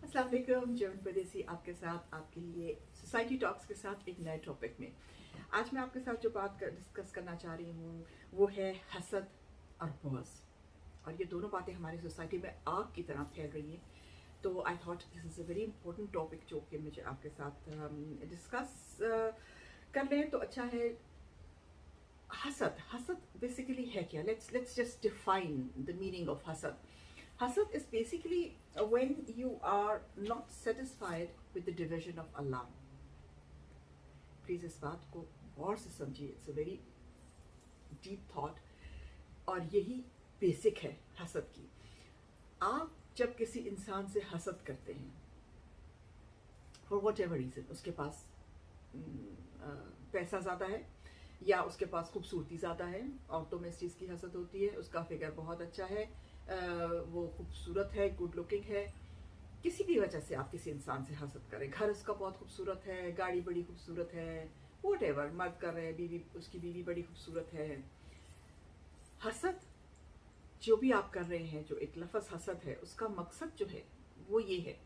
अस्सलाम वालेकुम, जर्मन परदेसी आपके साथ आपके लिए सोसाइटी टॉक्स के साथ एक नए टॉपिक में। आज मैं आपके साथ जो डिस्कस करना चाह रही हूँ वो है हसद और बुग़्ज़। और ये दोनों बातें हमारी सोसाइटी में आग की तरह फैल रही हैं। तो I thought this is a very important topic जो कि मुझे आपके साथ डिस्कस कर लें तो अच्छा है। हसद हसद बेसिकली है क्या? Let's just define the meaning of हसद. Hasad is basically when you are not satisfied with the division of Allah. Please इस बात को गौर से समझिए. It's a very deep thought. और यही बेसिक है हसद की. आप जब किसी इंसान से हसद करते हैं for whatever reason, उसके पास पैसा ज़्यादा है या उसके पास खूबसूरती ज़्यादा है. औरतों में इस चीज़ की हसद होती है. उसका फिगर बहुत अच्छा है, वो खूबसूरत है, गुड लुकिंग है. किसी भी वजह से आप किसी इंसान से हसद करें. घर उसका बहुत खूबसूरत है, गाड़ी बड़ी खूबसूरत है, व्हाटएवर. मर्द कर रहे हैं, बीवी उसकी बीवी बड़ी खूबसूरत है. हसद जो भी आप कर रहे हैं, जो एक लफ्ज़ हसद है, उसका मकसद जो है वो ये है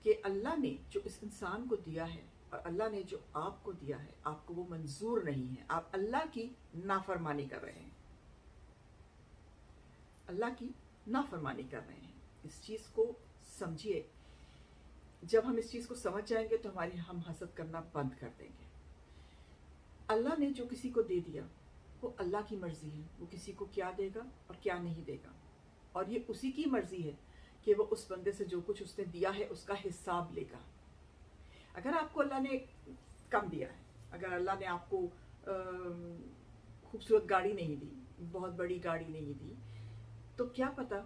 कि अल्लाह ने जो इस इंसान को दिया है और अल्लाह ने जो आपको दिया है, आपको वो मंजूर नहीं है. आप अल्लाह की नाफरमानी कर रहे हैं. अल्लाह की नाफरमानी कर रहे हैं. इस चीज़ को समझिए. जब हम इस चीज़ को समझ जाएंगे तो हम हसद करना बंद कर देंगे. अल्लाह ने जो किसी को दे दिया वो अल्लाह की मर्ज़ी है. वो किसी को क्या देगा और क्या नहीं देगा, और ये उसी की मर्ज़ी है कि वो उस बंदे से जो कुछ उसने दिया है उसका हिसाब लेगा. अगर आपको अल्लाह ने कम दिया है, अगर अल्लाह ने आपको खूबसूरत गाड़ी नहीं दी, बहुत बड़ी गाड़ी नहीं दी, तो क्या पता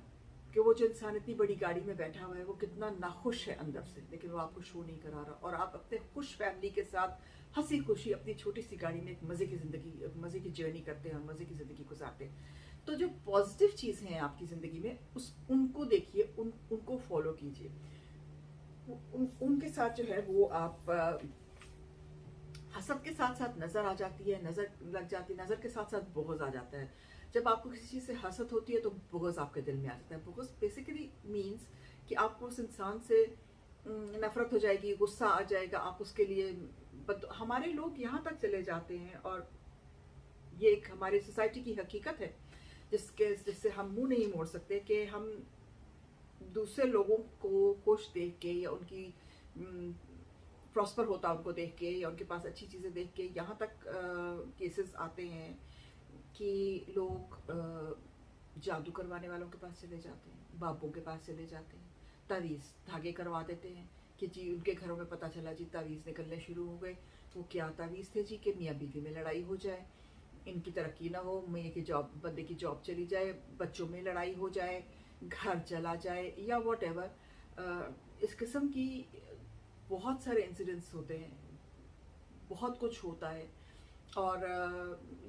कि वो जो इंसान इतनी बड़ी गाड़ी में बैठा हुआ है वो कितना नाखुश है अंदर से, लेकिन वो आपको शो नहीं करा रहा. और आप अपने खुश फैमिली के साथ हंसी खुशी अपनी छोटी सी गाड़ी में एक मज़े की जर्नी करते हैं और मज़े की ज़िंदगी गुजारते हैं. तो जो पॉजिटिव चीज़ें हैं आपकी ज़िंदगी में उनको देखिए, उनको फॉलो कीजिए. उनके साथ जो है वो आप हसद के साथ साथ नज़र आ जाती है, नज़र लग जाती है. नज़र के साथ साथ बुग़्ज़ आ जाता है. जब आपको किसी चीज़ से हसद होती है तो बुग़्ज़ आपके दिल में आ जाता है. बुग़्ज़ बेसिकली मीन्स कि आपको उस इंसान से नफ़रत हो जाएगी, गुस्सा आ जाएगा. आप उसके लिए हमारे लोग यहाँ तक चले जाते हैं, और ये एक हमारी सोसाइटी की हकीकत है जिससे हम मुंह नहीं मोड़ सकते, कि हम दूसरे लोगों को खुश देख के या उनकी प्रॉस्पर होता उनको देख के या उनके पास अच्छी चीज़ें देख के यहाँ तक केसेस आते हैं कि लोग जादू करवाने वालों के पास चले जाते हैं, बाबों के पास चले जाते हैं, तावीज़ धागे करवा देते हैं कि जी उनके घरों में पता चला जी तावीज़ निकलने शुरू हो गए. वो क्या तावीज़ थे जी? कि मियाँ बीवी में लड़ाई हो जाए, इनकी तरक्की ना हो, बंदे की जॉब चली जाए, बच्चों में लड़ाई हो जाए, घर चला जाए, या व्हाटएवर. इस किस्म की बहुत सारे इंसिडेंट्स होते हैं, बहुत कुछ होता है. और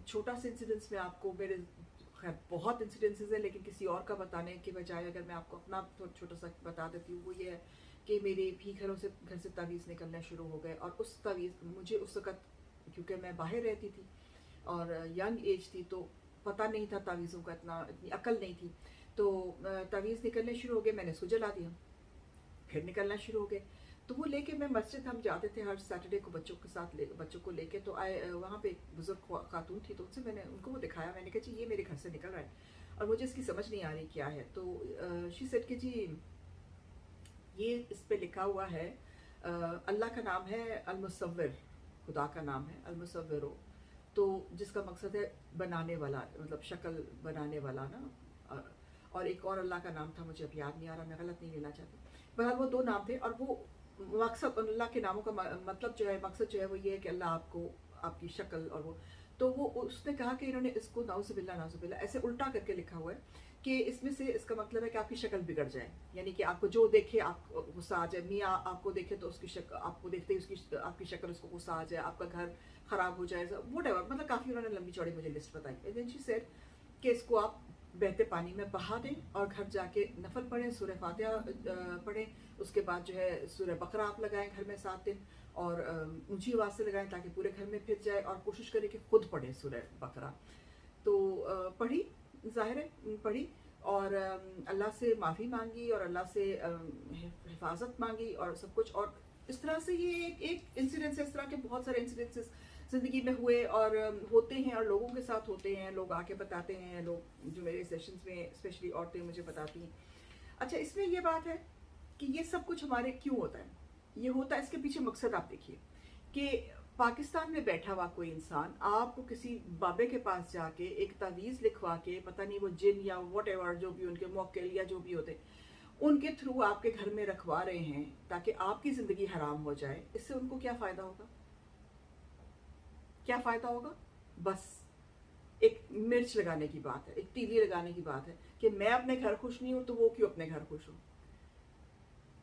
छोटा सा इंसिडेंट्स में आपको मेरे खैर बहुत इंसिडेंसेस हैं, लेकिन किसी और का बताने के बजाय अगर मैं आपको अपना छोटा सा बता देती हूँ, वो ये है कि मेरे भी घर से तावीज़ निकलना शुरू हो गए. और उस तावीज़ मुझे उस वक़्त, क्योंकि मैं बाहर रहती थी और यंग एज थी, तो पता नहीं था तावीज़ों का, इतनी अकल नहीं थी. तो तावीज़ निकलने शुरू हो गए, मैंने उसको जला दिया. फिर निकलना शुरू हो गए, तो वो लेके मैं मस्जिद हम जाते थे हर सैटरडे को बच्चों को लेके. तो वहाँ पे बुजुर्ग खातून थी, तो उनसे मैंने उनको वो दिखाया. मैंने कहा जी ये मेरे घर से निकल रहा है और मुझे इसकी समझ नहीं आ रही क्या है. तो शी सेड कि जी ये इस पे लिखा हुआ है, अल्लाह का नाम है अल-मुसव्विर, खुदा का नाम है अल-मुसव्विरो, तो जिसका मकसद है बनाने वाला, मतलब शक्ल बनाने वाला ना. और एक और अल्लाह का नाम था, मुझे अब याद नहीं आ रहा, मैं गलत नहीं लेना चाहती. बहरहाल वो 2 नाम थे, और वो मकसद अल्लाह के नामों का मतलब जो है, मकसद जो है वो ये है कि अल्लाह आपको आपकी शक्ल. और तो वो उसने कहा कि इन्होंने इसको नाउज़ुबिल्लाह ऐसे उल्टा करके लिखा हुआ है कि इसमें से इसका मतलब है कि आपकी शक्ल बिगड़ जाए, यानी कि आपको जो देखे आप गुस्सा आ जाए. मियाँ आपको देखे तो उसकी शक्ल, आपको देखते ही उसकी आपकी शक्ल उसको गुस्सा आ जाए, आपका घर ख़राब हो जाए, व्हाटएवर. मतलब काफ़ी उन्होंने लंबी चौड़ी मुझे लिस्ट बताई. एंड देन शी सेड कि इसको आप बहते पानी में बहा दें और घर जाके नफल पढ़ें, सूरह फातिहा पढ़ें. उसके बाद जो है सूरह बकरा आप लगाएं घर में 7 दिन, और ऊंची आवाज़ से लगाएं ताकि पूरे घर में फिर जाए. और कोशिश करें कि खुद पढ़ें सूरह बकरा. तो पढ़ी, ज़ाहिर है पढ़ी, और अल्लाह से माफ़ी मांगी और अल्लाह से हिफाजत मांगी और सब कुछ। और इस तरह से ये एक इंसिडेंस है, इस तरह के बहुत सारे इंसिडेंसेस ज़िंदगी में हुए और होते हैं और लोगों के साथ होते हैं, लोग आके बताते हैं, लोग जो मेरे सेशंस में स्पेशली औरतें मुझे बताती हैं। अच्छा, इसमें ये बात है कि ये सब कुछ हमारे क्यों होता है, ये होता है इसके पीछे मकसद आप देखिए कि पाकिस्तान में बैठा हुआ कोई इंसान आपको किसी बाबे के पास जाके एक तावीज़ लिखवा के, पता नहीं वो जिन या व्हाटएवर जो भी उनके मौक्किल या जो भी होते, उनके थ्रू आपके घर में रखवा रहे हैं ताकि आपकी ज़िंदगी हराम हो जाए। इससे उनको क्या फ़ायदा होगा? क्या फ़ायदा होगा? बस एक मिर्च लगाने की बात है, एक तीली लगाने की बात है कि मैं अपने घर खुश नहीं हूँ तो वो क्यों अपने घर खुश हो।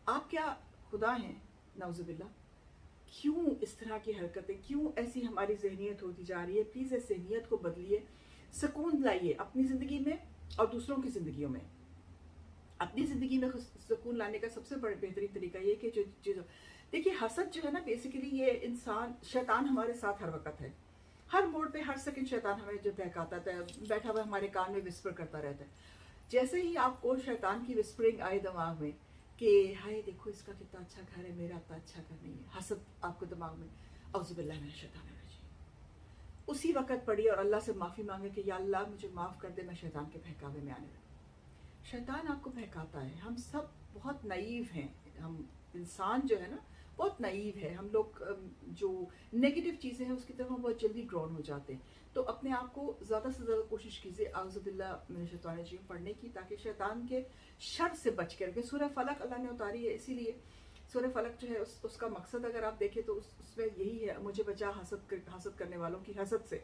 आप क्या खुदा हैं? नाउज़ुबिल्लाह। क्यों इस तरह की हरकतें, क्यों ऐसी हमारी जहनीत होती जा रही है? प्लीज़ इस जहनीत को बदलिए, सुकून लाइए अपनी ज़िंदगी में और दूसरों की ज़िंदगियों में। अपनी ज़िंदगी में सुकून लाने का सबसे बड़ा बेहतरीन तरीका ये कि जो देखिए, हसद जो है ना, बेसिकली ये इंसान, शैतान हमारे साथ हर वक्त है, हर मोड़ पे, हर सेकंड शैतान हमें जो बहकाता है, बैठा हुआ हमारे कान में विस्पर करता रहता है। जैसे ही आपको शैतान की विस्परिंग आए दिमाग में कि हाय देखो इसका कितना अच्छा घर है, मेरा इतना अच्छा घर नहीं है, हसद आपको दिमाग में, औज़ुबिल्लाह मिनश शैतानिर रजीम, उसी वक्त पढ़िए और अल्लाह से माफ़ी मांगे कि या अल्लाह मुझे माफ़ कर दे, मैं शैतान के बहकावे में आने लगा। शैतान आपको बहकाता है। हम सब बहुत नाइव हैं, हम इंसान जो है ना बहुत नाइव है। हम लोग जो नेगेटिव चीज़ें हैं उसकी तरफ हम बहुत जल्दी ड्रॉन हो जाते हैं। तो अपने आप को ज़्यादा से ज़्यादा कोशिश कीजिए औज़ुबिल्लाह मिनश शैतानिर रजीम पढ़ने की, ताकि शैतान के शर से बच कर के। सूरह फलक अल्लाह ने उतारी है, इसीलिए सूरह फलक जो है उसका मकसद अगर आप देखें तो उसमें यही है, मुझे बचा हसद करने वालों की हसद से,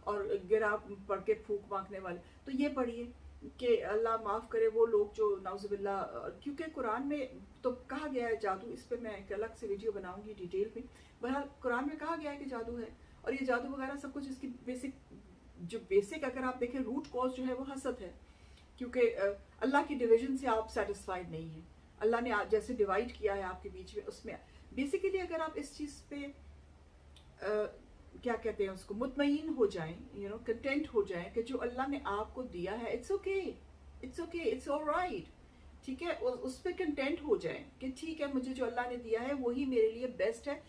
और गिरा पढ़ के फूंक मांगने वाले। तो ये पढ़िए कि अल्लाह माफ़ करे वो लोग जो नाउज़ुबिल्लाह, क्योंकि कुरान में तो कहा गया है जादू, इस पे मैं एक अलग से वीडियो बनाऊंगी डिटेल में। बहरहाल कुरान में कहा गया है कि जादू है, और ये जादू वगैरह सब कुछ इसकी बेसिक अगर आप देखें रूट कॉज जो है वो हसद है। क्योंकि अल्लाह की डिवीजन से आप सेटिस्फाइड नहीं हैं। अल्लाह ने जैसे डिवाइड किया है आपके बीच में, उसमें बेसिकली अगर आप इस चीज़ पे क्या कहते हैं उसको, मुतमईन हो जाएं, कंटेंट हो जाएं कि जो अल्लाह ने आपको दिया है, इट्स ओके, इट्स ऑलराइट, ठीक है, उस पर कंटेंट हो जाएं कि ठीक है, मुझे जो अल्लाह ने दिया है वही मेरे लिए बेस्ट है।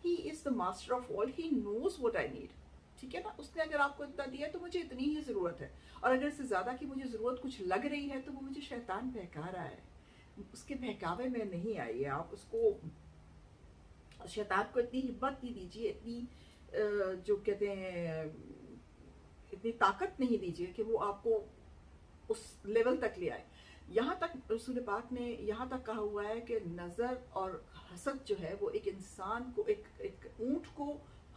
He is the master of all, he knows what I need, ठीक है ना। उसने अगर आपको इतना दिया है तो मुझे इतनी ही ज़रूरत है, और अगर इससे ज़्यादा की मुझे ज़रूरत कुछ लग रही है तो वो मुझे शैतान बहका रहा है, उसके बहकावे में नहीं आइए। आप उसको, शैतान को इतनी हिम्मत नहीं दीजिए, इतनी जो कहते हैं इतनी ताकत नहीं दीजिए कि वो आपको उस लेवल तक ले आए। यहाँ तक रसूल पाक ने यहाँ तक कहा हुआ है कि नज़र और हसद जो है वो एक इंसान को, एक ऊँट को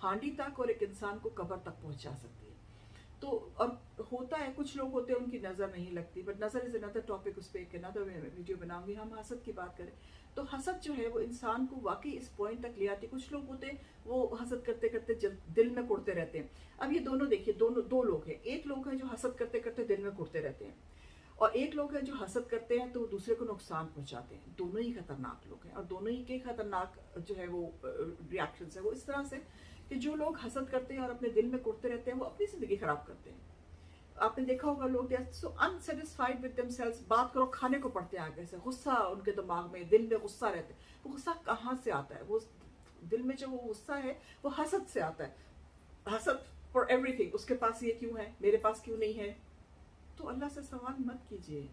हांडी तक और एक इंसान को कब्र तक पहुँचा सकती है। तो और होता है, कुछ लोग होते हैं उनकी नज़र नहीं लगती, बट नज़र इज़ अनदर टॉपिक, उस पर एक अनदर वीडियो बनाऊंगी। हम हसद की बात करें तो हसद जो है वो इंसान को वाकई इस पॉइंट तक ले आती है। कुछ लोग होते हैं वो हसद करते करते दिल में कुड़ते रहते हैं। अब ये दोनों देखिए, दो लोग हैं। एक लोग हैं जो हसद करते करते दिल में कुड़ते रहते हैं, और एक लोग हैं जो हसद करते हैं तो दूसरे को नुकसान पहुंचाते हैं। दोनों ही खतरनाक लोग हैं, और दोनों ही के खतरनाक जो है वो रिएक्शंस है वो इस तरह से कि जो लोग हसद करते हैं और अपने दिल में कुड़ते रहते हैं वो अपनी ज़िंदगी ख़राब करते हैं। आपने देखा होगा लोग they are so unsatisfied with themselves, बात करो खाने को पड़ते हैं आगे से, गुस्सा उनके दिमाग में, दिल में गुस्सा रहता है। वो गुस्सा कहाँ से आता है? वो दिल में जो वो गुस्सा है वो हसद से आता है। हसद फॉर एवरीथिंग, उसके पास ये क्यों है, मेरे पास क्यों नहीं है। तो अल्लाह से सवाल मत कीजिए,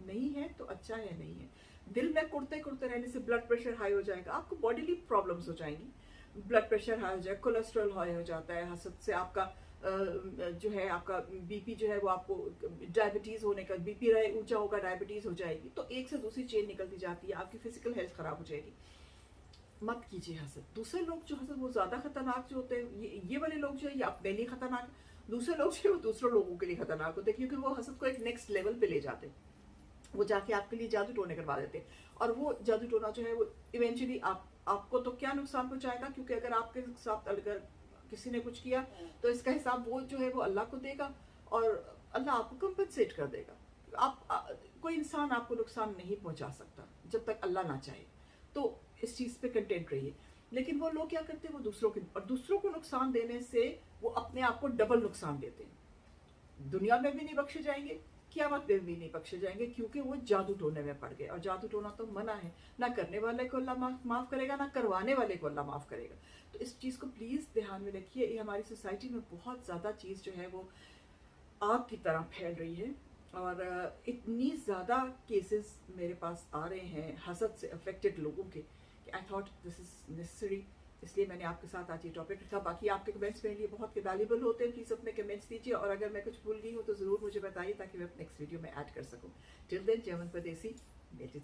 नहीं है तो अच्छा है, नहीं है। दिल में कुड़ते कुड़ते रहने से ब्लड प्रेशर हाई हो जाएगा, आपको बॉडीली प्रॉब्लम्स हो जाएंगी, ब्लड प्रेशर हाई हो जाएगा, कोलेस्ट्रॉल हाई हो जाता है हसद से। आपका जो है आपका बीपी जो है वो, आपको डायबिटीज़ होने का, बीपी रहे ऊंचा होगा डायबिटीज़ हो जाएगी। तो एक से दूसरी चेन निकलती जाती है, आपकी फिजिकल हेल्थ ख़राब हो जाएगी। मत कीजिए हसद। दूसरे लोग जो हसद वो ज़्यादा खतरनाक जो होते हैं, ये वाले लोग जो है ये अपने लिए खतरनाक, दूसरे लोग जो है वो दूसरों लोगों के लिए खतरनाक होते हैं, क्योंकि वो हसद को एक नेक्स्ट लेवल पे ले जाते हैं। वो जाके आपके लिए जादू टोने करवा देते हैं, और वो जादू टोना जो है वो इवेंचुअली आपको तो क्या नुकसान पहुंचाएगा, क्योंकि अगर आपके साथ अगर किसी ने कुछ किया तो इसका हिसाब वो जो है वो अल्लाह को देगा, और अल्लाह आपको कंपनसेट कर देगा। कोई इंसान आपको नुकसान नहीं पहुंचा सकता जब तक अल्लाह ना चाहे। तो इस चीज़ पे कंटेंट रहिए। लेकिन वो लोग क्या करते हैं, वो दूसरों को नुकसान देने से वो अपने आप को डबल नुकसान देते हैं। दुनिया में भी नहीं बख्शे जाएंगे क़यामत में भी नहीं बख्शे जाएंगे, क्योंकि वो जादू टोने में पड़ गए। और जादू टोना तो मना है, ना करने वाले को अल्लाह माफ़ करेगा, ना करवाने वाले को अल्लाह माफ़ करेगा। तो इस चीज़ को प्लीज़ ध्यान में रखिए। ये हमारी सोसाइटी में बहुत ज़्यादा चीज़ जो है वो आग की तरह फैल रही है, और इतनी ज़्यादा केसेस मेरे पास आ रहे हैं हसद से अफेक्टेड लोगों के कि I thought this is necessary, इसलिए मैंने आपके साथ आज ये टॉपिक रखा। बाकी आपके कमेंट्स मेरे लिए बहुत वैल्यूबल होते हैं, प्लीज़ अपने कमेंट्स दीजिए, और अगर मैं कुछ भूल गई हूँ तो ज़रूर मुझे बताइए ताकि मैं नेक्स्ट वीडियो में ऐड कर सकूँ। टिल देन, जय हिंद परदेसी, मेरी